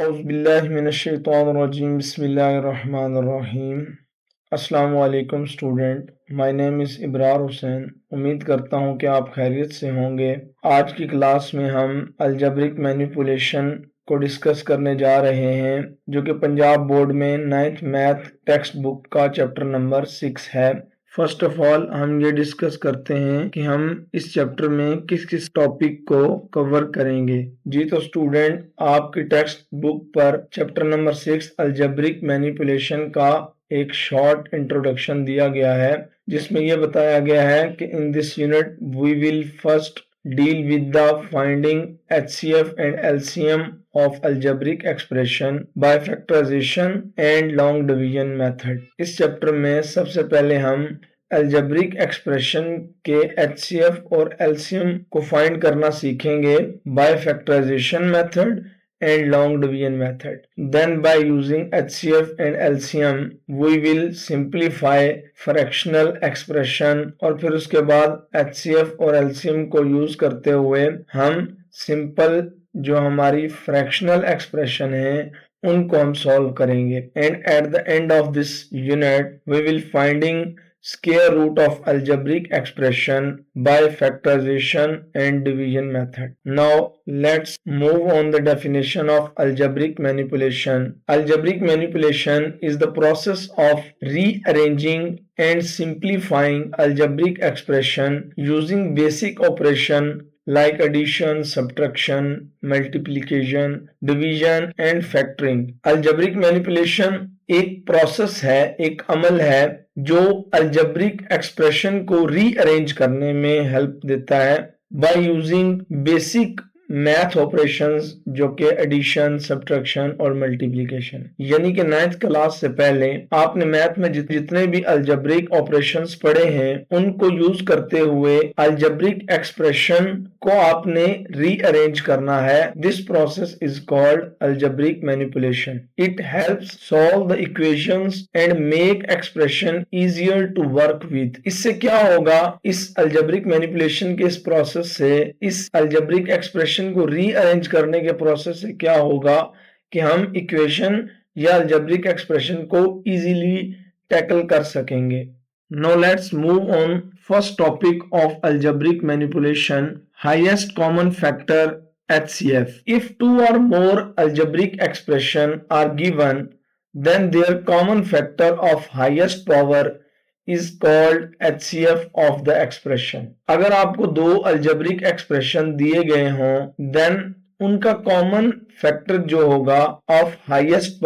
औज़ुबिल्लाहिमिनश्शैतानिर्रजीम बिस्मिल्लाहिर्रहमानिर्रहीम। अस्सलामु अलैकुम student, my name is Ibrar Hussain. उम्मीद करता हूँ कि आप खैरियत से होंगे। आज की क्लास में हम अलजेब्रिक मैनिपुलेशन को डिस्कस करने जा रहे हैं, जो कि पंजाब बोर्ड में 9th मैथ टेक्स्ट बुक का चैप्टर नंबर 6 है। फर्स्ट ऑफ ऑल हम ये डिस्कस करते हैं कि हम इस चैप्टर में किस किस टॉपिक को कवर करेंगे। जी तो स्टूडेंट, आपकी टेक्स्ट बुक पर चैप्टर नंबर 6 अलजेब्रिक मैनिपुलेशन का एक शॉर्ट इंट्रोडक्शन दिया गया है, जिसमें यह बताया गया है कि in this unit we will first deal with the finding HCF and LCM of algebraic expression by factorization and long division method। इस चैप्टर में सबसे पहले हम algebraic expression के HCF और LCM को फाइंड करना सीखेंगे by factorization method and long division method. Then by using HCF and LCM we will simplify fractional expression, और फिर उसके बाद HCF और LCM को यूज करते हुए हम सिंपल जो हमारी फ्रैक्शनल एक्सप्रेशन है उनको हम सॉल्व करेंगे। And at the end of this unit we will finding square root of algebraic expression by factorization and division method. Now let's move on the definition of algebraic manipulation. Algebraic manipulation is the process of rearranging and simplifying algebraic expression using basic operation like addition, subtraction, multiplication, division and factoring. Algebraic manipulation एक process है, एक अमल है जो algebraic expression को rearrange करने में help देता है by using basic math operations, जो कि एडिशन, सब्ट्रैक्शन और मल्टीप्लिकेशन। यानी कि 9th क्लास से पहले आपने मैथ में जितने भी अलजेब्रिक ऑपरेशंस पढ़े हैं उनको यूज करते हुए अलजेब्रिक एक्सप्रेशन को आपने रीअरेंज करना है। This process is called algebraic manipulation. It helps solve the equations and make expression easier to work with. इससे क्या होगा, इस अलजेब्रिक मैनिपुलेशन के इस प्रोसेस से, इस अलजेब्रिक एक्सप्रेशन को रीअरेंज करने के प्रोसेस से क्या होगा कि हम इक्वेशन या अलजेब्रिक एक्सप्रेशन को इजीली टैकल कर सकेंगे। Now let's move on. First topic of algebraic manipulation, highest common factor HCF. If two or more algebraic expression are given, then their common factor of highest power is called HCF of the expression. अगर आपको दो algebraic expression दिए गए हों, then उनका common factor जो होगा of highest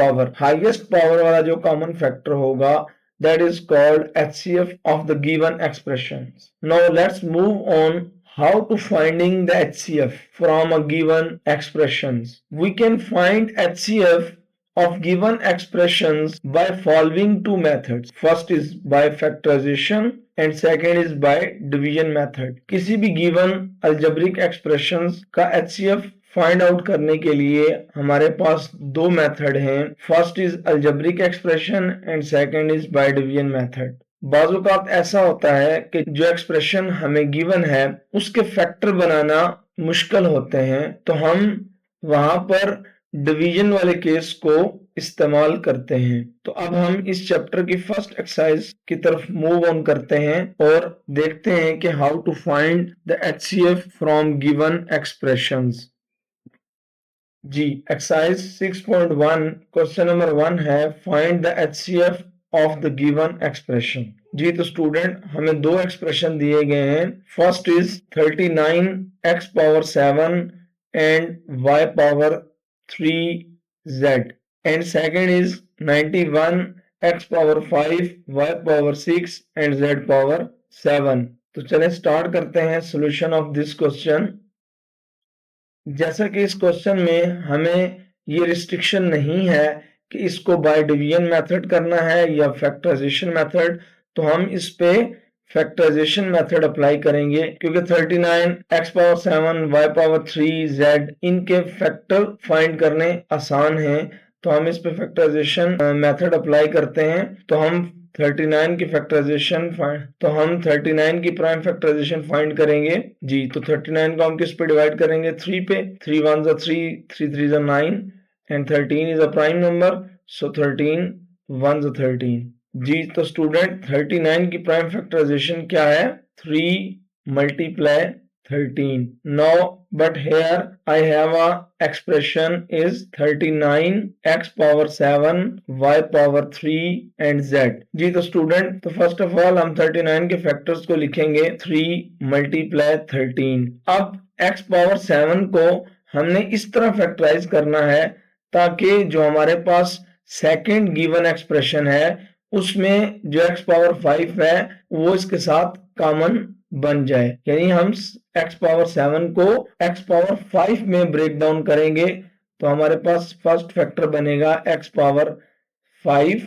power वाला जो कॉमन फैक्टर होगा, that is called HCF of the given expressions. Now let's move on how to finding the HCF from a given expressions. We can find HCF of given expressions by following two methods. First is by factorization and second is by division method. किसी भी given algebraic expressions का HCF find out करने के लिए हमारे पास दो method हैं। First is algebraic expression and second is by division method. बाज़ ऐसा होता है कि जो एक्सप्रेशन हमें गिवन है उसके फैक्टर बनाना मुश्किल होते हैं, तो हम वहां पर डिवीजन वाले केस को इस्तेमाल करते हैं। तो अब हम इस चैप्टर की फर्स्ट एक्सरसाइज की तरफ मूव ऑन करते हैं और देखते हैं कि how to find the HCF from given expressions. जी, एक्सरसाइज 6.1 क्वेश्चन नंबर 1 है, find the HCF of the given expression. जी तो स्टूडेंट, हमें दो एक्सप्रेशन दिए गए हैं। First is 39 x power 7 and y power 3z and second is 91 x power 5 y power 6 and z power 7। तो चलें स्टार्ट करते हैं सॉल्यूशन ऑफ दिस क्वेश्चन। जैसा कि इस क्वेश्चन में हमें ये रिस्ट्रिक्शन नहीं है कि इसको बाय डिवीजन मेथड करना है या फैक्टराइजेशन मेथड, तो हम इस पे फैक्टराइजेशन मेथड अप्लाई करेंगे, क्योंकि 39 x power 7 y power 3 z इनके फैक्टर फाइंड करने आसान हैं। तो हम इस पे फैक्टराइजेशन मेथड अप्लाई करते हैं। तो हम 39 की प्राइम फैक्टराइजेशन फाइंड करेंगे। जी तो 39 को हम किस पे डिवाइड करेंगे, 3 पे। 3 1 3, 3 3 9, and 13 is a prime number, so 13 1s are 13. जी तो स्टूडेंट 39 की प्राइम फैक्टराइजेशन क्या है? 3 multiply 13. Now but here I have a expression is 39 x power 7 y power 3 and z. जी तो स्टूडेंट तो फर्स्ट ऑफ ऑल हम 39 के फैक्टर्स को लिखेंगे 3 multiply 13. अब x पावर 7 को हमने इस तरह फैक्टराइज करना है ताकि जो हमारे पास सेकेंड गिवन एक्सप्रेशन है उसमें जो x पावर 5 है वो इसके साथ कॉमन बन जाए, यानी हम x पावर 7 को x पावर 5 में ब्रेक डाउन करेंगे तो हमारे पास फर्स्ट फैक्टर बनेगा x power 5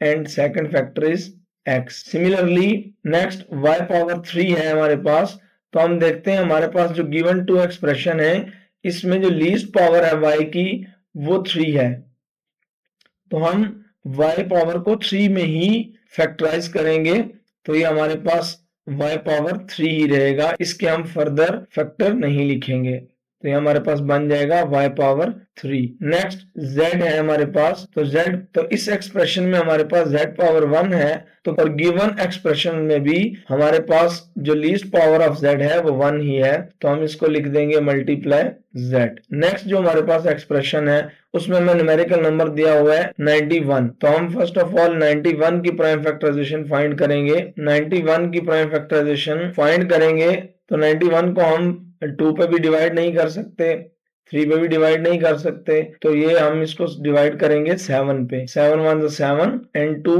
and second factor is x. Similarly next y power 3 है हमारे पास, तो हम देखते हैं हमारे पास जो गिवन टू एक्सप्रेशन है इसमें जो लीस्ट पावर है y की वो 3 है, तो हम y पावर को 3 में ही फैक्टराइज करेंगे तो ये हमारे पास y पावर 3 ही रहेगा, इसके हम फर्दर फैक्टर नहीं लिखेंगे, तो ये हमारे पास बन जाएगा y पावर 3. नेक्स्ट z है हमारे पास, तो z तो इस एक्सप्रेशन में हमारे पास z पावर 1 है, तो और गिवन एक्सप्रेशन में भी हमारे पास जो लीस्ट पावर ऑफ z है वो 1 ही है, तो हम इसको लिख देंगे मल्टीप्लाई z. नेक्स्ट जो हमारे पास एक्सप्रेशन है उसमें मैं न्यूमेरिकल नंबर दिया हुआ है 91, तो हम फर्स्ट ऑफ ऑल 91 की प्राइम फैक्टराइजेशन फाइंड करेंगे. 91 की प्राइम फैक्टराइजेशन फाइंड करेंगे तो 91 को हम 2 पे भी डिवाइड नहीं कर सकते, 3 पे भी डिवाइड नहीं कर सकते, तो ये हम इसको डिवाइड करेंगे 7 पे. 7 1 7 एंड 2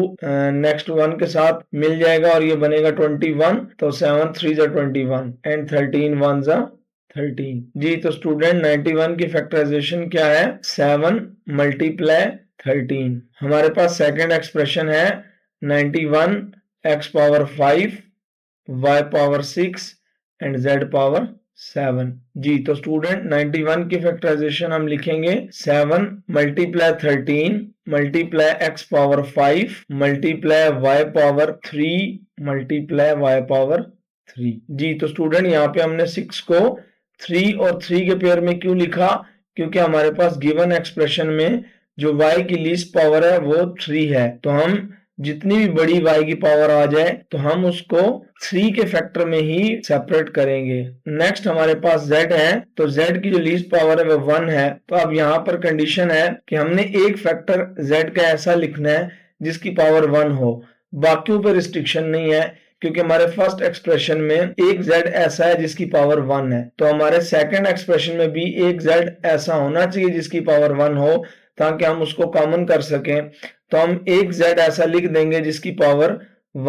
नेक्स्ट 1 के साथ मिल जाएगा और ये बनेगा 21, तो 7 3 21 एंड 13 1 13. जी तो स्टूडेंट 91 की फैक्टराइजेशन क्या है? 7 multiply 13. हमारे पास सेकंड एक्सप्रेशन है 91 x power 5 y power 6 and z power 7. जी तो स्टूडेंट 91 की फैक्टराइजेशन हम लिखेंगे 7 multiply 13 multiply x power 5 multiply y power 3 multiply y power 3. जी तो स्टूडेंट यहाँ पे हमने 6 को 3 और 3 के पेयर में क्यों लिखा? क्योंकि हमारे पास गिवन एक्सप्रेशन में जो y की लीस्ट पावर है वो 3 है, तो हम जितनी भी बड़ी y की पावर आ जाए तो हम उसको 3 के फैक्टर में ही सेपरेट करेंगे. नेक्स्ट हमारे पास z है, तो z की जो लीस्ट पावर है वो 1 है, तो अब यहाँ पर कंडीशन है कि हमने एक फैक्टर z का ऐसा लिखना है जिसकी पावर 1 हो, बाकियों पर रिस्ट्रिक्शन नहीं है क्योंकि हमारे फर्स्ट एक्सप्रेशन में एक z ऐसा है जिसकी पावर 1 है, तो हमारे सेकंड एक्सप्रेशन में भी एक z ऐसा होना चाहिए जिसकी पावर 1 हो ताकि हम उसको कॉमन कर सकें, तो हम एक z ऐसा लिख देंगे जिसकी पावर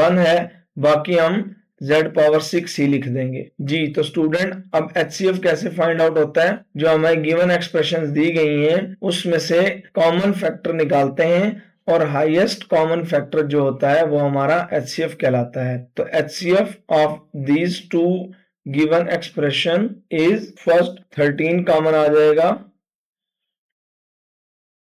1 है, बाकी हम z पावर 6 ही लिख देंगे. जी तो स्टूडेंट अब HCF कैसे फाइंड आउट होता है? जो हमें गिवन एक्सप्रेशंस दी गई हैं उसमें से कॉमन फैक्टर निकालते हैं और हाईएस्ट कॉमन फैक्टर जो होता है वो हमारा HCF कहलाता है. तो HCF of these two given expression is first 13 common आ जाएगा,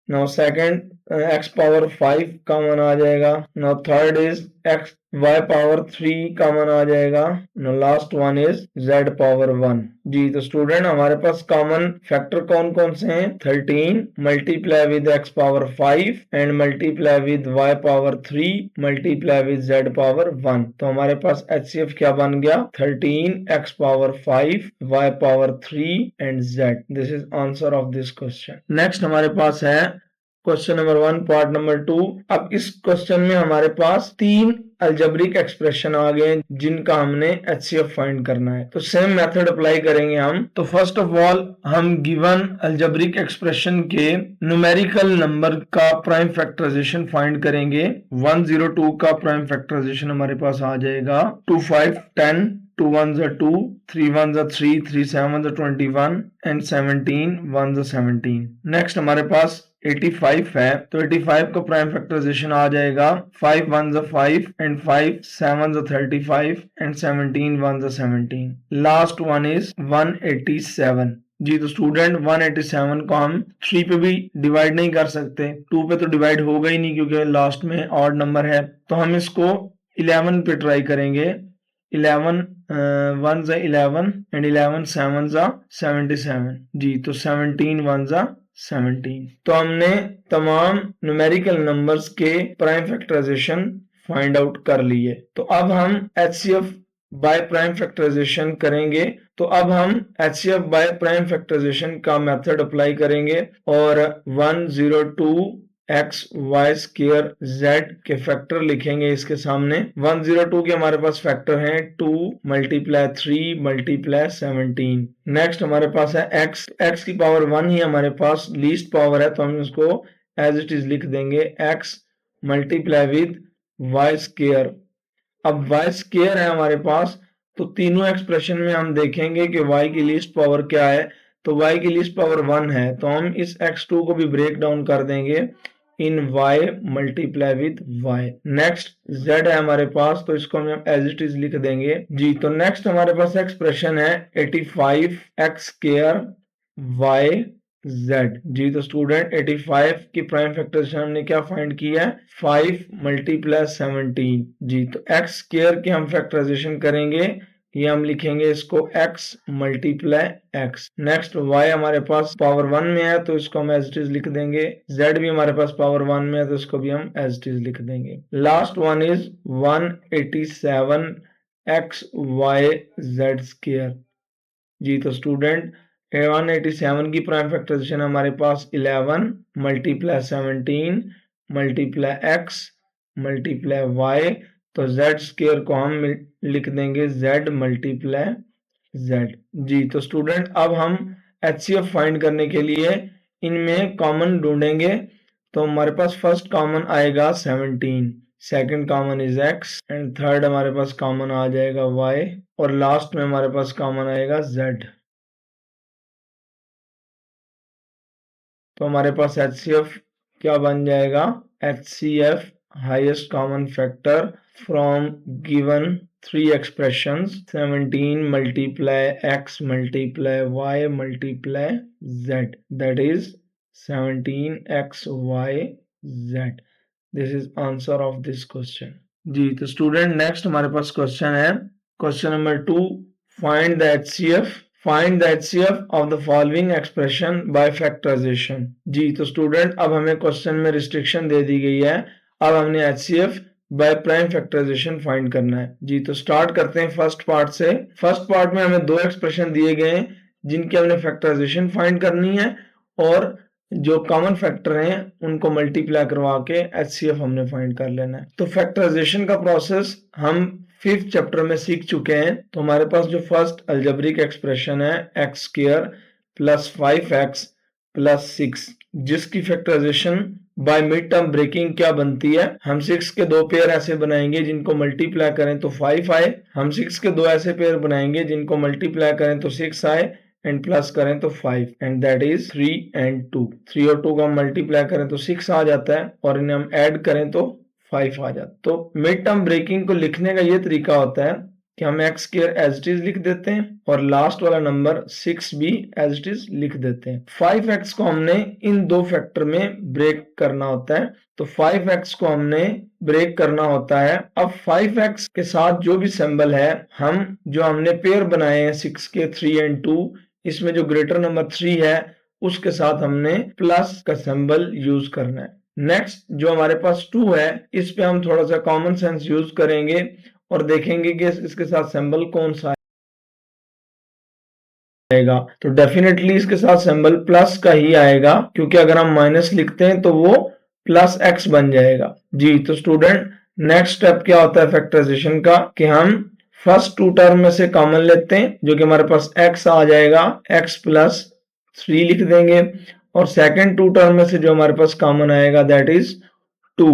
now second x power 5 common आ जाएगा, now third is x y power 3 common आ जाएगा, now last one is z power 1. जी तो स्टूडेंट हमारे पास कॉमन फैक्टर कौन कौन से हैं? 13 multiply with x power 5 and multiply with y power 3 multiply with z power 1, तो हमारे पास HCF क्या बन गया? 13 x power 5 y power 3 and z. This is answer of this question. Next हमारे पास है क्वेश्चन नंबर 1 पार्ट नंबर 2. अब इस question में हमारे पास 3 अलजेब्रिक एक्सप्रेशन आ गए जिनका हमने HCF फाइंड करना है, तो सेम मेथड अप्लाई करेंगे हम. तो फर्स्ट ऑफ ऑल हम गिवन अलजेब्रिक एक्सप्रेशन के न्यूमेरिकल नंबर का प्राइम फैक्टराइजेशन फाइंड करेंगे. 102 का प्राइम फैक्टराइजेशन हमारे पास आ जाएगा 2 5 10 2 1s are 2 3 1s are 3 3 7s are 21 and 17 1s are 17. Next हमारे पास 85 है, तो 85 का प्राइम फैक्टराइजेशन आ जाएगा 5 1s are 5 and 5 7s are 35 and 17 1s are 17. Last one is 187. जी तो स्टूडेंट 187 को हम 3 पे भी डिवाइड नहीं कर सकते, 2 पे तो डिवाइड होगा ही नहीं क्योंकि लास्ट में ऑड नंबर है, तो हम इसको 11 पे ट्राई करेंगे. 11 1s are 11 and 11 7s are 77. जी तो 17 1s are 17। तो हमने तमाम न्यूमेरिकल नंबर्स के प्राइम फैक्टराइजेशन फाइंड आउट कर लिए। तो अब हम HCF बाय प्राइम फैक्टराइजेशन करेंगे। तो अब हम HCF बाय प्राइम फैक्टराइजेशन का मेथड अप्लाई करेंगे और 102 एक्स वाई स्क्र जेड के फैक्टर लिखेंगे इसके सामने। 102 के हमारे पास फैक्टर हैं 2 मल्टीप्लाई 3 मल्टीप्लाई 17। नेक्स्ट हमारे पास है x की पावर 1 ही हमारे पास लीस्ट पावर है, तो हम इसको एज इट इज लिख देंगे x multiply with y square. अब वाई स्क्र है हमारे पास, तो तीनों एक्सप्रेशन में हम देखेंगे कि y की लीस्ट पावर क्या है। तो y की लीस्ट पावर 1 है, तो हम इस x2 को भी ब्रेक डाउन कर देंगे इन y multiply with y। Next z है हमारे पास, तो इसको हम एज इट इज लिख देंगे जी। तो नेक्स्ट हमारे पास एक्सप्रेशन है 85 एक्स स्क्वायर y z जी। तो स्टूडेंट 85 की प्राइम फैक्टराइजेशन हमने क्या फाइंड किया है 5 मल्टीप्लाई 17 जी। तो एक्स स्क्वायर की हम फैक्टराइजेशन करेंगे, ये हम लिखेंगे इसको x multiply x। Next y हमारे पास पावर 1 में है, तो इसको हम एज इट इज लिख देंगे। z भी हमारे पास पावर 1 में है, तो इसको भी हम एज इट इज लिख देंगे। Last one is 187 x y z square जी। तो स्टूडेंट 187 की प्राइम फैक्टराइजेशन हमारे पास 11 multiply 17 multiply x multiply y। तो z स्क्वायर को हम लिख देंगे z मल्टीप्लाई z जी। तो स्टूडेंट अब हम HCF फाइंड करने के लिए इनमें कॉमन ढूंढेंगे। तो हमारे पास फर्स्ट कॉमन आएगा 17, second common is x and third हमारे पास कॉमन आ जाएगा y और लास्ट में हमारे पास कॉमन आएगा z। तो हमारे पास HCF क्या बन जाएगा HCF highest common factor from given 3 expressions 17 multiply x multiply y multiply z, that is 17xyz। this is answer of this question जी। तो स्टूडेंट नेक्स्ट हमारे पास क्वेश्चन है question number 2, find the HCF of the following expression by factorization जी। तो student अब हमें question में restriction दे दी गई है, अब हमने HCF by prime factorization find करना है जी। तो स्टार्ट करते हैं फर्स्ट पार्ट से। फर्स्ट पार्ट में हमें दो एक्सप्रेशन दिए गए हैं जिनकी हमने फैक्टराइजेशन फाइंड करनी है और जो कॉमन फैक्टर हैं उनको मल्टीप्लाई करवा के HCF हमने फाइंड कर लेना है। तो फैक्टराइजेशन का प्रोसेस हम 5th चैप्टर में सीख चुके हैं। तो हमारे पास जो फर्स्ट अलजेब्रिक एक्सप्रेशन है x square plus 5x plus 6, जिसकी factorization by mid term breaking क्या बनती है, हम 6 के दो पेयर ऐसे बनाएंगे जिनको मल्टीप्लाई करें तो 5 आए, हम 6 के दो ऐसे पेयर बनाएंगे जिनको मल्टीप्लाई करें तो 6 आए एंड प्लस करें तो 5 एंड दैट इज 3 एंड 2। 3 और 2 को हम मल्टीप्लाई करें तो 6 आ जाता है और इन्हें हम ऐड करें तो 5 आ जाता है। तो मिड टर्म ब्रेकिंग को लिखने का ये तरीका होता है कि हम x square as it is लिख देते हैं और लास्ट वाला नंबर 6 भी एज इट इज लिख देते हैं। 5x को हमने इन दो फैक्टर में ब्रेक करना होता है, तो 5x को हमने ब्रेक करना होता है। अब 5x के साथ जो भी सिंबल है, हम जो हमने पेयर बनाए हैं 6 के 3 एंड 2, इसमें जो ग्रेटर नंबर 3 है उसके साथ हमने प्लस का सिंबल यूज करना है। नेक्स्ट जो हमारे पास 2 है, इस पे हम थोड़ा सा कॉमन सेंस यूज करेंगे और देखेंगे कि इसके साथ सिंबल कौन सा आएगा। तो डेफिनेटली इसके साथ सिंबल प्लस का ही आएगा, क्योंकि अगर हम माइनस लिखते हैं तो वो प्लस x बन जाएगा जी। तो स्टूडेंट नेक्स्ट स्टेप क्या होता है फैक्टराइजेशन का कि हम फर्स्ट 2 टर्म में से कॉमन लेते हैं, जो कि हमारे पास x आ जाएगा, x प्लस 3 लिख देंगे और सेकंड 2 टर्म में से जो हमारे पास कॉमन आएगा दैट इज 2,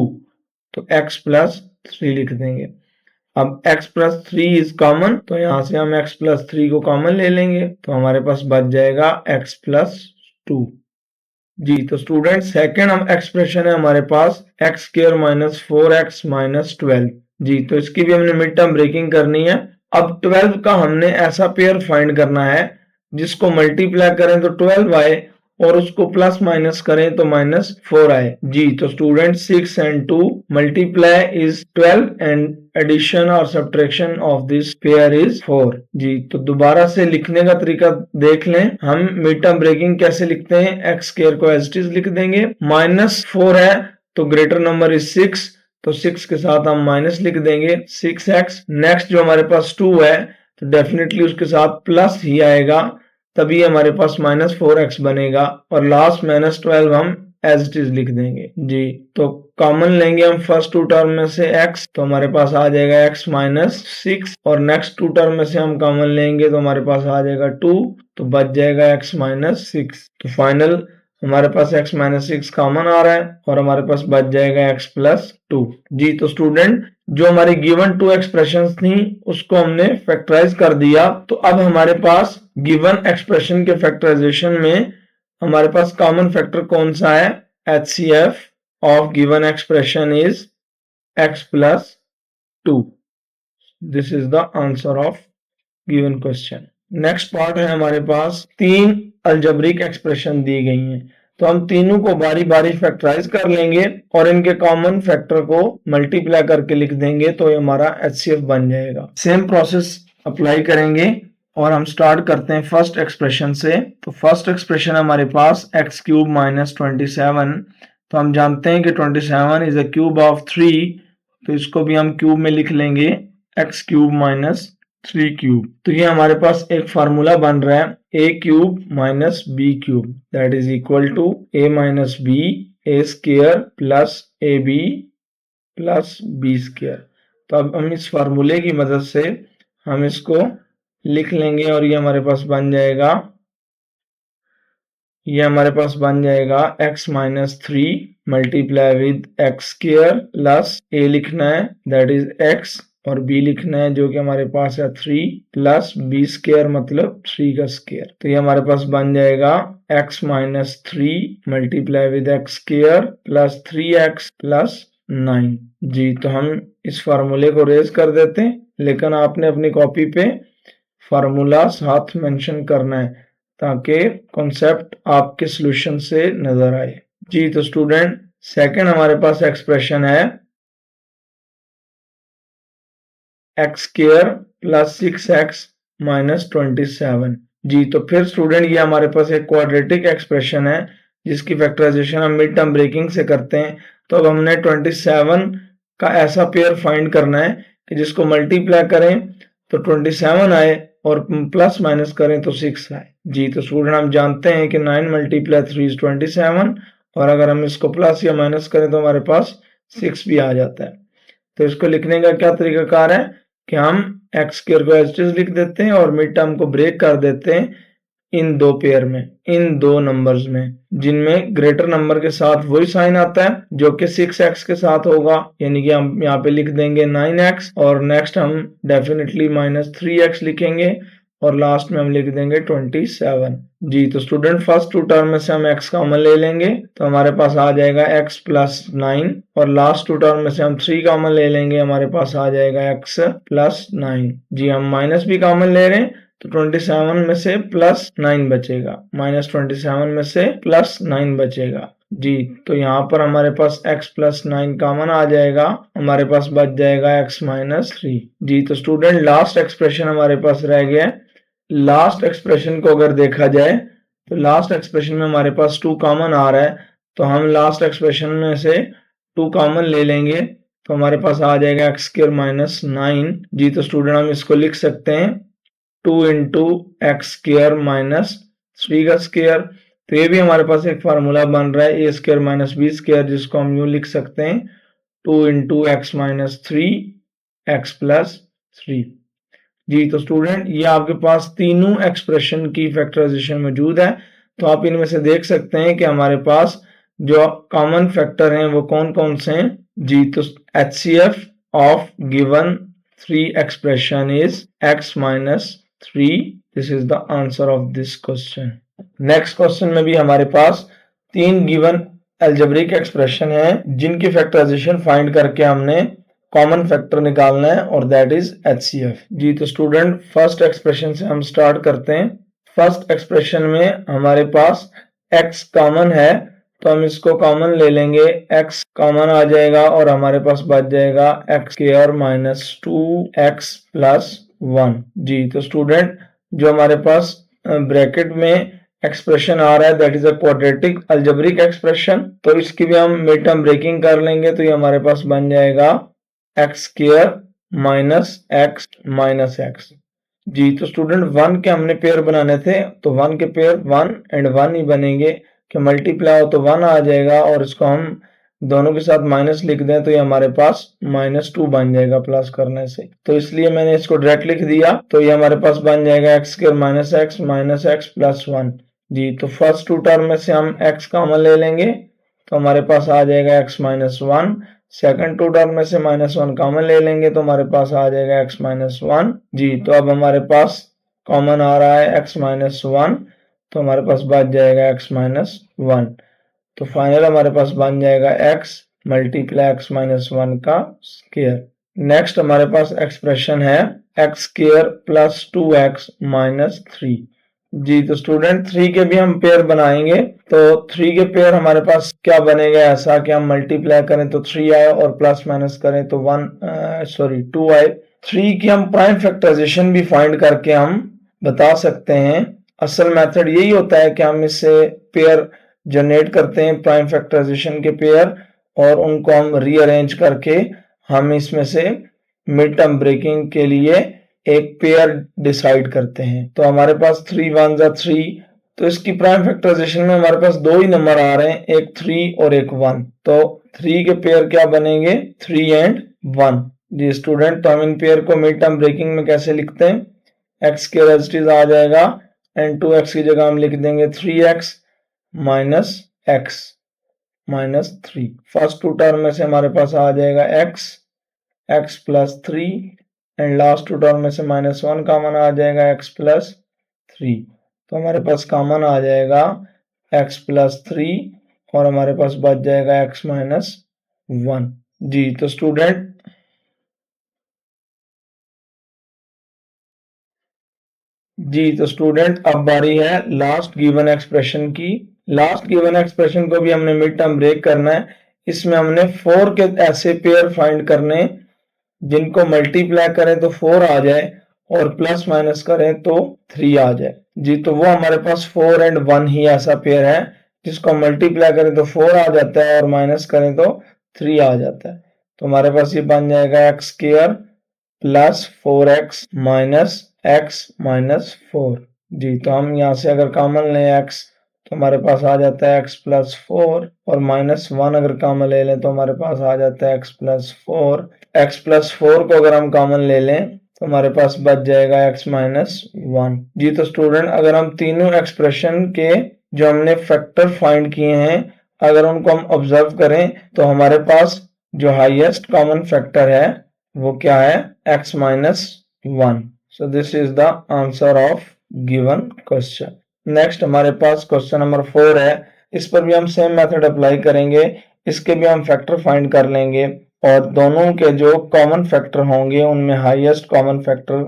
तो x प्लस 3 लिख देंगे। अब x प्लस 3 इज कॉमन, तो यहां से हम x प्लस 3 को कॉमन ले लेंगे, तो हमारे पास बच जाएगा x प्लस 2 जी। तो स्टूडेंट सेकेंड हम एक्सप्रेशन है हमारे पास x square minus 4x minus 12 जी। तो इसकी भी हमने मिड टर्म ब्रेकिंग करनी है। अब 12 का हमने ऐसा पेयर फाइंड करना है जिसको मल्टीप्लाई करें तो 12 आए और उसको प्लस माइनस करें तो -4 आए। जी तो student 6 and 2 multiply is 12 and addition और subtraction of this pair is 4। जी तो दोबारा से लिखने का तरीका देख लें। हम मिड टर्म ब्रेकिंग कैसे लिखते हैं, एक्स स्क्वायर को एज इट इज लिख देंगे, -4 है तो ग्रेटर नंबर इज 6, तो 6 के साथ हम माइनस लिख देंगे 6x। नेक्स्ट जो हमारे पास 2 है तो डेफिनेटली उसके साथ प्लस ही आएगा, तभी हमारे पास -4x बनेगा, और लास्ट -12 हम एज इट इज लिख देंगे। जी तो कॉमन लेंगे हम फर्स्ट टू टर्म में से x, तो हमारे पास आ जाएगा x -6, और नेक्स्ट टू टर्म में से हम कॉमन लेंगे तो हमारे पास आ जाएगा 2, तो बच जाएगा x -6। तो फाइनल हमारे पास x -6 कॉमन आ रहा है और हमारे पास बच जाएगा x +2। जी तो स्टूडेंट जो हमारी गिवन 2 एक्सप्रेशंस थी उसको हमने फैक्टराइज कर दिया। तो अब हमारे पास गिवन एक्सप्रेशन के फैक्टराइजेशन में हमारे पास कॉमन फैक्टर कौन सा है, HCF of given expression is x +2। This is the answer of given question. Next part है हमारे पास 3 अलजेब्रिक एक्सप्रेशन दी गई हैं, तो हम तीनों को बारी बारी फैक्टराइज कर लेंगे और इनके कॉमन फैक्टर को मल्टीप्लाई करके लिख देंगे तो ये हमारा HCF बन जाएगा। सेम प्रोसेस अप्लाई करेंगे और हम स्टार्ट करते हैं फर्स्ट एक्सप्रेशन से। तो फर्स्ट एक्सप्रेशन हमारे पास x³ - 27, तो हम जानते हैं कि 27 इज अ क्यूब ऑफ 3, तो इसको भी हम क्यूब में लिख लेंगे x³ - 3³ तो ये हमारे पास एक फार्मूला बन रहा है a³ - b³ that is equal to a - b a² plus ab plus b²। तो अब हम इस फार्मूले की मदद से हम इसको लिख लेंगे और ये हमारे पास बन जाएगा, x -3 multiply with x² plus a लिखना है दैट इज x और b लिखना है जो कि हमारे पास है 3 प्लस b² मतलब 3 का स्क्वायर। तो ये हमारे पास बन जाएगा x -3 multiply with x² plus 3x plus 9। जी तो हम इस फार्मूले को रेज कर देते हैं, लेकिन आपने अपनी कॉपी पे फार्मूला साथ मेंशन करना है ताकि कॉन्सेप्ट आपके सॉल्यूशन से नजर आए। जी तो स्टूडेंट सेकंड हमारे पास एक्सप्रेशन है x² प्लस 6x - 27। जी तो फिर स्टूडेंट ये हमारे पास एक क्वाड्रेटिक एक्सप्रेशन है जिसकी फैक्टराइजेशन हम मिड टर्म ब्रेकिंग से करते हैं। तो अब हमने 27 का ऐसा पेयर फाइंड करना है कि जिसको मल्टीप्लाई करें तो 27 आए और प्लस माइनस करें तो 6 आए। जी तो स्टूडेंट हम जानते हैं कि 9 × 3 = 27, और अगर हम इसको प्लस या माइनस करें तो हमारे पास 6 भी आ जाता है। तो इसको लिखने का क्या तरीकाकार है कि हम x² को एज इट इज लिख देते हैं और मिड टर्म को ब्रेक कर देते हैं इन दो पेयर में, इन दो नंबर्स में, जिनमें ग्रेटर नंबर के साथ वही साइन आता है जो कि 6x के साथ होगा, यानी कि हम यहाँ पे लिख देंगे 9x और नेक्स्ट हम डेफिनेटली -3x लिखेंगे और लास्ट में हम लिख देंगे 27। जी तो स्टूडेंट फर्स्ट टू टर्म में से हम x कॉमन ले लेंगे तो हमारे पास आ जाएगा x + 9, और लास्ट टू टर्म में से हम 3 कॉमन ले लेंगे, हमारे पास आ जाएगा x + 9। जी हम माइनस भी कॉमन ले रहे हैं तो 27 में से +9 बचेगा, -27 में से +9 बचेगा। जी तो यहाँ पर हमारे पास x + 9 कॉमन आ जाएगा, हमारे पास बच जाएगा x -3। जी तो स्टूडेंट लास्ट एक्सप्रेशन हमारे पास रह गया। लास्ट एक्सप्रेशन को अगर देखा जाए तो लास्ट एक्सप्रेशन में हमारे पास 2 कॉमन आ रहा है, तो हम लास्ट एक्सप्रेशन में से 2 कॉमन ले लेंगे तो हमारे पास आ जाएगा x² - 9। जी तो स्टूडेंट हम इसको लिख सकते हैं 2 × x² - 3 का स्क्वायर। तो ये भी हमारे पास एक फार्मूला बन रहा है a² - b² जिसको हम यूं लिख सकते हैं 2 × x - 3 x + 3। जी तो स्टूडेंट ये आपके पास तीनों एक्सप्रेशन की फैक्टराइजेशन मौजूद है, तो आप इनमें से देख सकते हैं कि हमारे पास जो कॉमन फैक्टर हैं वो कौन कौन से हैं। जी तो HCF of given 3 expression is x - 3। This is the answer of this question. Next question में भी हमारे पास 3 गिवन अलजेब्रिक एक्सप्रेशन है जिनकी फैक्टराइजेशन फाइंड करके हमने कॉमन फैक्टर निकालना है और दैट इज HCF। जी तो स्टूडेंट फर्स्ट एक्सप्रेशन से हम स्टार्ट करते हैं। फर्स्ट एक्सप्रेशन में हमारे पास x कॉमन है तो हम इसको कॉमन ले लेंगे, x कॉमन आ जाएगा और हमारे पास बच जाएगा x square minus 2x plus 1। जी तो स्टूडेंट जो हमारे पास ब्रैकेट में एक्सप्रेशन आ रहा है that is a quadratic algebraic expression, तो इसकी भी हम मिड टर्म ब्रेकिंग कर लेंगे तो ये हमारे पास बन जाएगा एक्स स्क्वायर माइनस एक्स। जी तो स्टूडेंट 1 के हमने पेयर बनाने थे तो 1 के पेयर 1 एंड 1 ही बनेंगे कि मल्टीप्लाई हो तो 1 आ जाएगा और इसको हम दोनों के साथ माइनस लिख दें तो ये हमारे पास -2 बन जाएगा प्लस करने से, तो इसलिए मैंने इसको डायरेक्ट लिख दिया तो ये हमारे पास बन जाएगा x square minus x plus 1। जी तो फर्स्ट टू टर्म में से हम x कॉमन ले लेंगे तो हमारे पास आ जाएगा x minus 1, second two term में से -1 कॉमन ले लेंगे तो हमारे पास आ जाएगा x माइनस 1। जी तो अब हमारे पास कॉमन आ रहा है x माइनस 1 तो हमारे पास बच जाएगा x माइनस 1, तो फाइनल हमारे पास बन जाएगा x मल्टीप्लाई x माइनस 1 का स्क्वायर। नेक्स्ट हमारे पास एक्सप्रेशन है x square plus 2x minus 3। जी तो स्टूडेंट 3 के भी हम पेयर बनाएंगे तो 3 के पेयर हमारे पास क्या बनेगा ऐसा कि हम मल्टीप्लाई करें तो 3 आए और प्लस माइनस करें तो 2 आए। 3 की हम प्राइम फैक्टराइजेशन भी फाइंड करके हम बता सकते हैं। असल मेथड यही होता है कि हम इससे पेयर जनरेट करते हैं प्राइम फैक्टराइजेशन के पेयर और उनको हम रीअरेंज करके हम इसमें से मिड टर्म ब्रेकिंग के लिए एक पेयर डिसाइड करते हैं। तो हमारे पास 3 1 3, तो इसकी प्राइम फैक्टराइजेशन में हमारे पास दो ही नंबर आ रहे हैं, एक 3 और एक 1, तो 3 के पेयर क्या बनेंगे 3 एंड 1। जी स्टूडेंट तो हम इन पेयर को मिड टर्म ब्रेकिंग में कैसे लिखते हैं, x के एज इट इज आ जाएगा एंड 2x की जगह हम लिख देंगे 3x minus x minus 3। First two term में से हमारे पास आ जाएगा x plus 3 and last two term में से -1 कॉमन आ जाएगा x प्लस 3, तो हमारे पास कॉमन आ जाएगा x प्लस 3 और हमारे पास बच जाएगा x माइनस 1। जी तो स्टूडेंट अब बारी है लास्ट गिवन एक्सप्रेशन की। लास्ट गिवन एक्सप्रेशन को भी हमने मिड टर्म ब्रेक करना है। इसमें हमने 4 के ऐसे पेयर फाइंड करने जिनको मल्टीप्लाई करें तो 4 आ जाए और प्लस माइनस करें तो 3 आ जाए। जी तो वो हमारे पास 4 एंड 1 ही ऐसा पेयर है जिसको मल्टीप्लाई करें तो 4 आ जाता है और माइनस करें तो 3 आ जाता है, तो हमारे पास ये बन जाएगा x square plus 4x minus 4। जी तो हम यहाँ से अगर कॉमन लें x तो हमारे पास आ जाता है x प्लस 4 और -1 अगर कॉमन ले लें तो हमारे पास आ जाता है x प्लस 4। x प्लस 4 को अगर हम कॉमन ले लें तो हमारे पास बच जाएगा x माइनस 1। जी तो स्टूडेंट अगर हम तीनों एक्सप्रेशन के जो हमने फैक्टर फाइंड किए हैं अगर उनको हम ऑब्जर्व करें तो हमारे पास जो हाईएस्ट कॉमन फैक्टर है वो क्या है x minus 1। So this is the answer of given question. Next हमारे पास क्वेश्चन नंबर 4 है, इस पर भी हम सेम मेथड अप्लाई करेंगे, इसके भी हम फैक्टर फाइंड कर लेंगे और दोनों के जो कॉमन फैक्टर होंगे उनमें हाईएस्ट कॉमन फैक्टर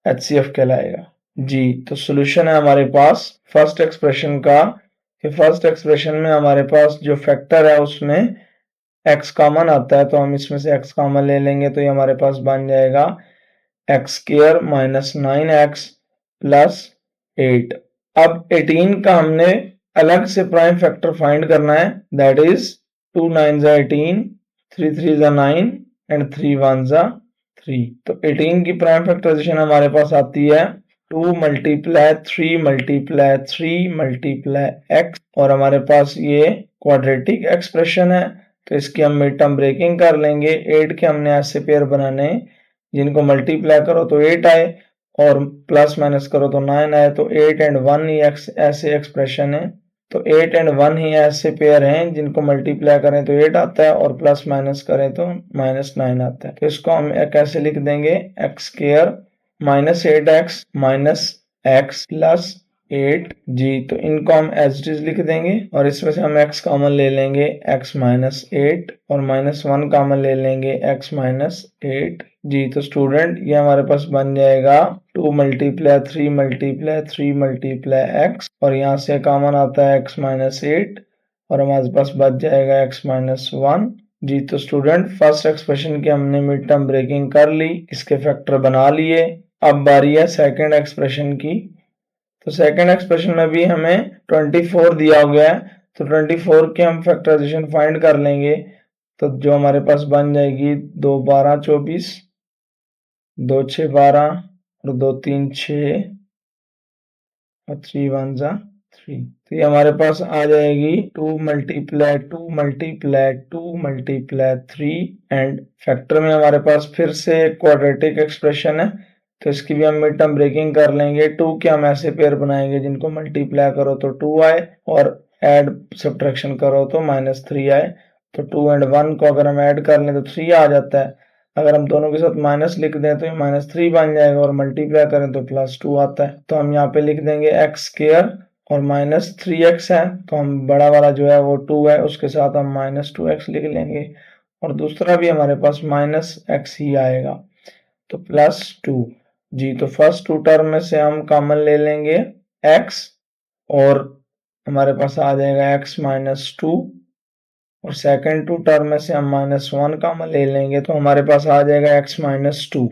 HCF कहलाएगा। जी तो सॉल्यूशन है हमारे पास फर्स्ट एक्सप्रेशन का कि फर्स्ट एक्सप्रेशन में हमारे पास जो फैक्टर है उसमें x कॉमन आता है तो हम इसमें से x कॉमन ले लेंगे तो ये हमारे पास बन जाएगा x square minus 9x plus 8। अब 18 का हमने अलग से प्राइम फैक्टर फाइंड करना है दैट इज 2 9 18, 3 3 9 एंड 3 1 3। तो 18 की प्राइम फैक्टराइजेशन हमारे पास आती है 2 मल्टीप्लाई 3 मल्टीप्लाई 3 मल्टीप्लाई x और हमारे पास ये क्वाड्रेटिक एक्सप्रेशन है तो इसकी हम मिड टर्म ब्रेकिंग कर लेंगे। 8 के हमने ऐसे पेयर बनाने जिनको मल्टीप्लाई करो तो 8 आए और प्लस माइनस करो तो 9 आए, तो 8 एंड 1 ही ऐसे एक्सप्रेशन है, तो 8 एंड 1 ही ऐसे पेयर हैं जिनको मल्टीप्लाई करें तो 8 आता है और प्लस माइनस करें तो -9 आता है। तो इसको हम कैसे लिख देंगे x square minus 8x minus x plus 8। जी तो इनको हम एज इट इज लिख देंगे और इसमें से हम x कॉमन ले लेंगे x माइनस 8 और -1 कॉमन ले लेंगे x माइनस 8। जी तो स्टूडेंट ये हमारे पास बन जाएगा 2 मल्टीप्लाई 3 मल्टीप्लाई 3 मल्टीप्लाई x और यहाँ से कॉमन आता है x माइनस 8 और हमारे पास बच जाएगा x माइनस 1। जी तो स्टूडेंट फर्स्ट एक्सप्रेशन की हमने मिड टर्म ब्रेकिंग कर ली, इसके फैक्टर बना लिए। अब बारी है सेकेंड एक्सप्रेशन की। तो सेकेंड एक्सप्रेशन में भी हमें 24 दिया गया है, तो 24 की हम फैक्टराइजेशन फाइंड कर लेंगे। तो जो हमारे पास बन जाएगी 2 12 24, 2 6 12 और 2 3 6 और 3 1 जा 3। तो ये हमारे पास आ जाएगी 2 multiply 2 multiply 2 multiply 3 and factor में हमारे पास फिर से क्वाड्रेटिक एक्सप्रेशन है, तो इसकी भी हम मिड टर्म ब्रेकिंग कर लेंगे। 2 के हम ऐसे पेयर बनाएंगे जिनको मल्टीप्लाई करो तो 2 आए और ऐड सब्ट्रैक्शन करो तो -3 आए। तो 2 एंड 1 को अगर हम ऐड कर लें तो 3 आ जाता है। अगर हम दोनों के साथ माइनस लिख दें तो ये -3 बन जाएगा और मल्टीप्लाई करें तो +2 आता है। तो हम यहाँ पे लिख देंगे x स्क्वायर और -3x है, तो हम बड़ा वाला जो है वो 2 है, उसके साथ हम -2x लिख लेंगे और दूसरा भी हमारे पास -x ही आएगा, तो +2। जी तो फर्स्ट 2 टर्म में से हम कॉमन ले लेंगे x और हमारे पास आ जाएगा x -2 और सेकेंड 2 टर्म में से हम -1 कॉमन ले लेंगे तो हमारे पास आ जाएगा x -2।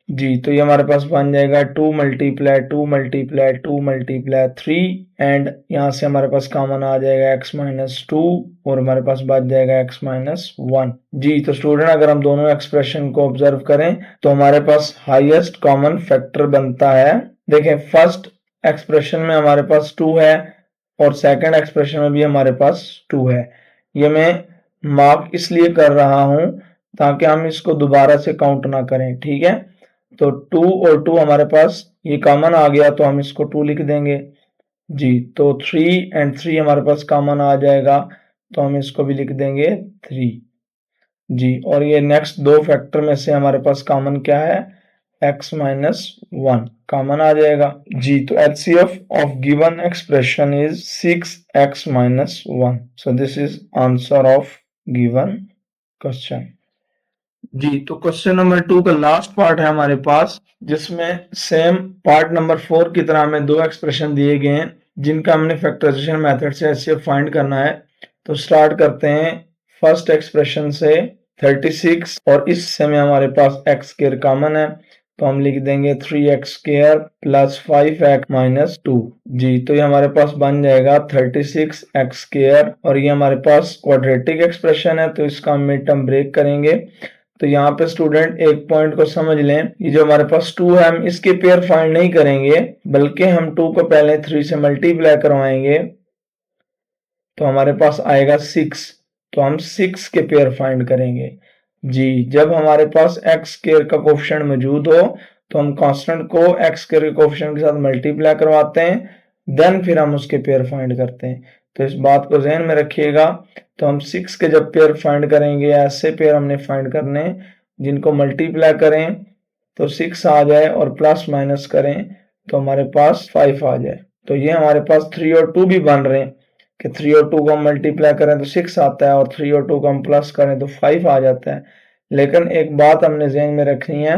जी तो ये हमारे पास बन जाएगा 2 मल्टीप्लाई 2 मल्टीप्लाई 2 मल्टीप्लाई 3 एंड यहाँ से हमारे पास कॉमन आ जाएगा x -2 और हमारे पास बच जाएगा x -1। जी तो स्टूडेंट अगर हम दोनों एक्सप्रेशन को ऑब्जर्व करें तो हमारे पास हाईएस्ट कॉमन फैक्टर बनता है। देखें फर्स्ट एक्सप्रेशन में हमारे पास 2 है और सेकंड एक्सप्रेशन में भी हमारे पास 2 है। ये मैं मार्क इसलिए कर रहा हूं ताकि हम इसको दोबारा से काउंट ना करें, ठीक है। तो 2 और 2 हमारे पास ये कॉमन आ गया तो हम इसको 2 लिख देंगे। जी तो 3 एंड 3 हमारे पास कॉमन आ जाएगा तो हम इसको भी लिख देंगे 3। जी और ये नेक्स्ट दो फैक्टर में से हमारे पास कॉमन क्या है, x -1 कॉमन आ जाएगा। जी तो HCF of given expression is 6x -1. So this is answer of given question। जी तो क्वेश्चन नंबर 2 का लास्ट पार्ट है हमारे पास, जिसमें सेम पार्ट नंबर 4 की तरह हमें दो एक्सप्रेशन दिए गए हैं जिनका हमने फैक्टराइजेशन मेथड से HCF फाइंड करना है। तो स्टार्ट करते हैं फर्स्ट एक्सप्रेशन से 36 और इससे में हमारे पास x स्क्वायर कॉमन है तो हम लिख देंगे 3x स्क्वायर प्लस 5x -2। जी तो ये हमारे पास बन जाएगा 36x स्क्वायर और ये हमारे पास क्वाड्रेटिक एक्सप्रेशन है तो इसका हम मिड टर्म ब्रेक करेंगे। तो यहाँ पे स्टूडेंट एक पॉइंट को समझ लें, ये जो हमारे पास 2 है हम इसके पेयर फाइंड नहीं करेंगे बल्कि हम 2 को पहले 3 से मल्टीप्लाई करवाएंगे तो हमारे पास आएगा 6, तो हम 6 के पेयर फाइंड करेंगे। जी जब हमारे पास x स्क्वायर का कोफिशिएंट मौजूद हो तो हम कांस्टेंट को x स्क्वायर के कोफिशिएंट के साथ मल्टीप्लाई करवाते हैं, देन फिर हम उसके पेयर फाइंड करते हैं। तो इस बात को ध्यान में रखिएगा। तो हम 6 के जब पेयर फाइंड करेंगे ऐसे पेयर हमने फाइंड करने जिनको मल्टीप्लाई करें तो 6 आ जाए और प्लस माइनस करें तो हमारे पास 5 आ जाए। तो ये हमारे पास 3 और 2 भी बन रहे हैं कि 3 और 2 को हम मल्टीप्लाई करें तो 6 आता है और 3 और 2 को हम प्लस करें तो 5 आ जाता है। लेकिन एक बात हमने ध्यान में रखनी है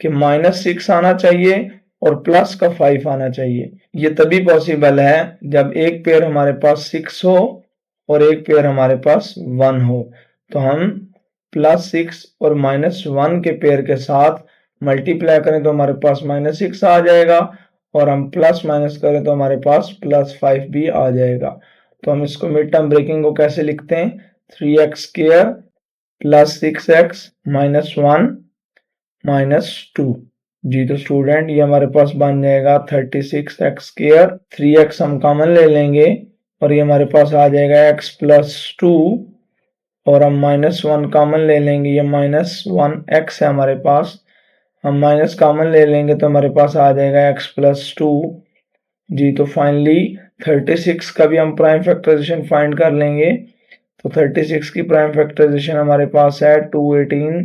कि -6 आना चाहिए और प्लस का 5 आना चाहिए। ये तभी पॉसिबल है जब एक पेयर हमारे पास 6 हो और एक पेयर हमारे पास 1 हो। तो हम +6 और -1 के पेयर के साथ मल्टीप्लाई करें तो हमारे पास -6 आ जाएगा और हम प्लस माइनस करें तो हमारे पास +5 भी आ जाएगा। तो हम इसको मिड टर्म ब्रेकिंग को कैसे लिखते हैं, 3x स्क्वायर प्लस 6x -1 -2। जी तो स्टूडेंट ये हमारे पास बन जाएगा 36x स्क्वायर, 3x हम कॉमन ले लेंगे और ये हमारे पास आ जाएगा x +2 और हम -1 कॉमन ले लेंगे, ये -1x है हमारे पास, हम माइनस कॉमन ले लेंगे तो हमारे पास आ जाएगा x +2। जी तो फाइनली 36 का भी हम प्राइम फैक्टराइजेशन फाइंड कर लेंगे। तो 36 की प्राइम फैक्टराइजेशन हमारे पास है 2 18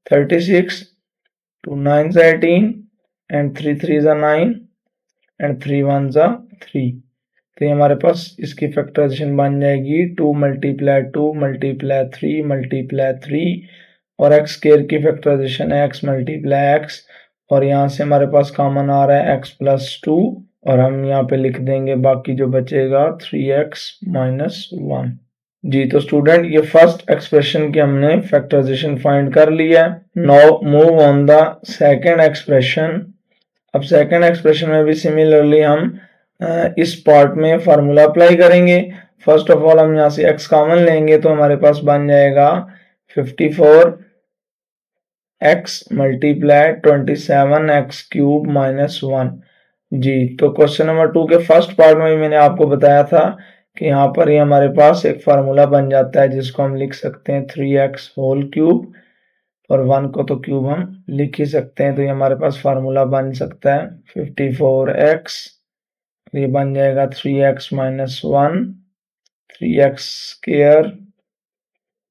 36, 2 9 18 एंड 3 3 9 एंड 3 1 3। तो ये हमारे पास इसकी फैक्टराइजेशन बन जाएगी 2 × 2 × 3 × 3 और x स्क्वायर की फैक्टराइजेशन है x × x और यहाँ से हमारे पास कॉमन आ रहा है x +2 और हम यहाँ पे लिख देंगे बाकी जो बचेगा 3x माइनस 1। जी तो स्टूडेंट ये फर्स्ट एक्सप्रेशन की हमने फैक्टराइजेशन फाइंड कर लिया। Now move on the second expression. अब सेकेंड एक्सप्रेशन में भी सिमिलरली हम इस पार्ट में फार्मूला अप्लाई करेंगे। फर्स्ट ऑफ ऑल हम यहाँ से x कॉमन लेंगे तो हमारे पास बन जाएगा 54 x multiply 27x cube minus 1। जी तो क्वेश्चन नंबर 2 के फर्स्ट पार्ट में भी मैंने आपको बताया था कि यहाँ पर ही हमारे पास एक फार्मूला बन जाता है जिसको हम लिख सकते हैं 3x होल क्यूब, और 1 को तो क्यूब हम लिख ही सकते हैं, तो ये हमारे पास फार्मूला बन सकता है 54x, ये बन जाएगा 3x minus 1, 3x square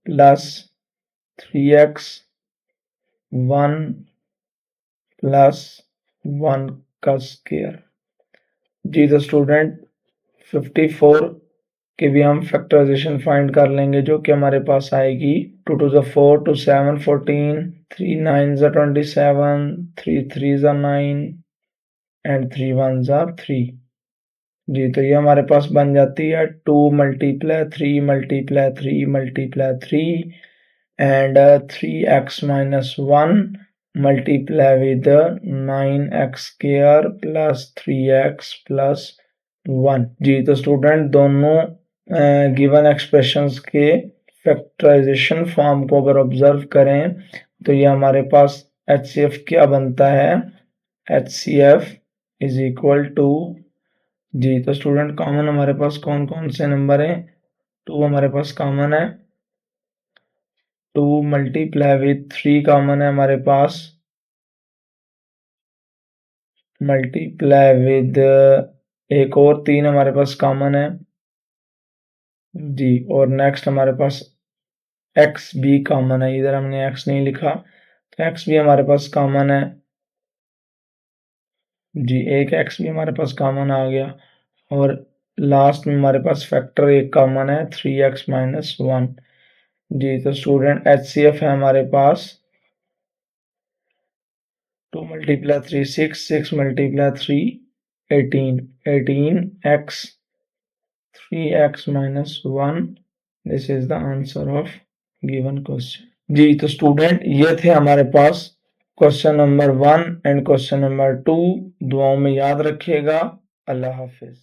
plus 3x 1 plus 1 का स्क्वायर। जी तो स्टूडेंट 54 के भी हम फैक्टराइजेशन फाइंड कर लेंगे जो कि हमारे पास आएगी 2 to the 4 2 7 14, 3 9 27, 3 3 9 एंड 3 1 3। जी तो ये हमारे पास बन जाती है 2 multiply 3 multiply 3 multiply 3 and 3x minus 1 multiply with 9x square plus 3x plus 1। जी तो स्टूडेंट दोनों गिवन एक्सप्रेशंस के फैक्टराइजेशन फॉर्म को अगर ऑब्जर्व करें तो ये हमारे पास HCF क्या बनता है, HCF इज इक्वल टू, जी तो स्टूडेंट कॉमन हमारे पास कौन कौन से नंबर हैं, 2 हमारे पास कॉमन है, 2 मल्टीप्लाई विद 3 कॉमन है हमारे पास, मल्टीप्लाई विद एक और 3 हमारे पास कॉमन है। जी और नेक्स्ट हमारे पास x भी कॉमन है, इधर हमने x नहीं लिखा तो x भी हमारे पास कॉमन है। जी एक x भी हमारे पास कॉमन आ गया, और लास्ट में हमारे पास फैक्टर एक कॉमन है 3x माइनस 1। जी तो स्टूडेंट HCF है हमारे पास 2 multiply 3 6, 6 multiply 3 18, 18x 3x minus 1। This is the answer of given question. जी तो स्टूडेंट ये थे हमारे पास question number 1 and question number 2। दुआओं में याद रखिएगा। अल्लाह हाफिज।